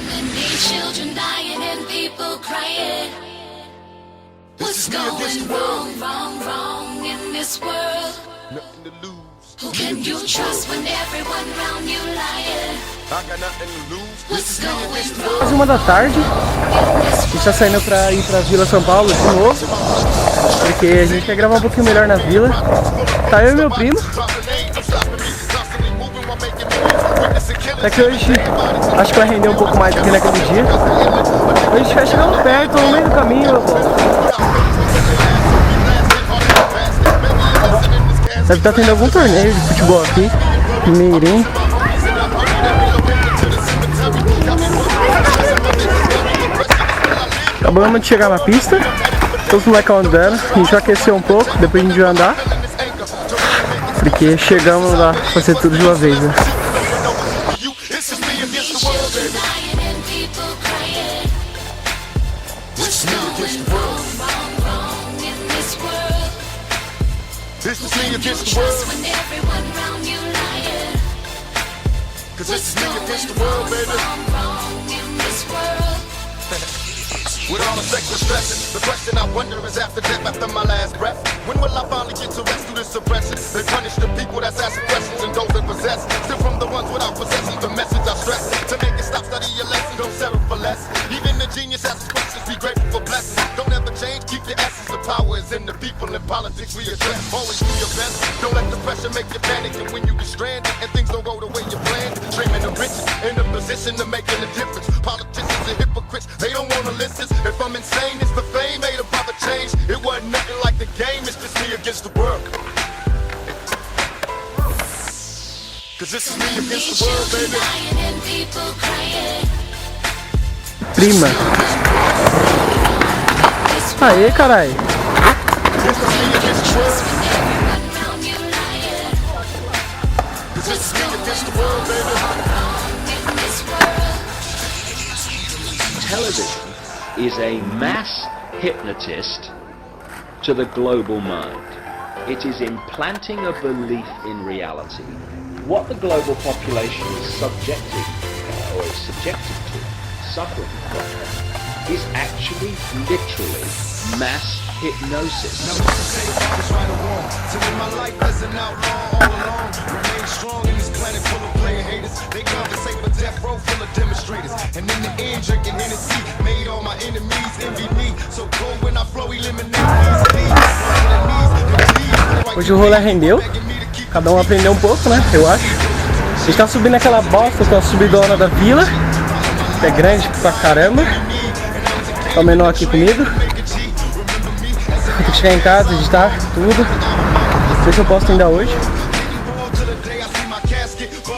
many children dying and people crying. What's going wrong, wrong, wrong in this world? Nothing to lose. Who can you trust when everyone around you lying? I got nothing to lose. What's going Quase wrong? 1 da tarde. A gente tá saindo pra ir pra Vila São Paulo de novo, porque a gente quer gravar um pouquinho melhor na vila. Tá eu e meu primo. Até que hoje acho que vai render um pouco mais do que naquele dia. A gente vai chegando perto, no meio do caminho, eu volto. Deve estar tendo algum torneio de futebol aqui, em Mirim. Acabamos de chegar na pista, todos os moleques andando, a gente vai aquecer um pouco, depois a gente vai andar, porque chegamos lá pra fazer tudo de uma vez, né? This is me against the world. When everyone around you lying. Cause this is me against the world, baby. Wrong in this world. With all the sexual stresses, the question I wonder is after death, after my last breath, when will I finally get to rest through this suppression? They punish the people that's asking questions and those that possess. Still from the ones without possessions, the message I stress. To make it stop, study your lesson, don't settle for less. Even the genius asks questions, be grateful for blessings. Don't ever change, keep your essence. The power is in the people, in politics we address. Always do your best, don't let the pressure make you panic. And when you get stranded and things don't go the way you planned, dreaming of riches, in a position to making a difference. Politicians are hypocrites, they don't wanna listen. If I'm insane, it's the fame, ain't about to change. It wasn't nothing like the game, it's just me against the world. Cause this is me against the world, baby. Lying and people crying. Prima. Aê, carai. This is me against the world. Everyone around you lying. Cause this is me against the world, baby. Wrong in this world. Television is a mass hypnotist to the global mind. It is implanting a belief in reality. What the global population is subjected or is subjected to, suffering from, is actually literally mass hypnosis. Hoje o rolê rendeu, cada um aprendeu um pouco, né, eu acho. A gente tá subindo aquela bosta, aquela subidona da vila, que é grande pra caramba. Tá o menor aqui comigo. Vou ter que chegar em casa, editar tudo. Não sei se eu posto ainda hoje.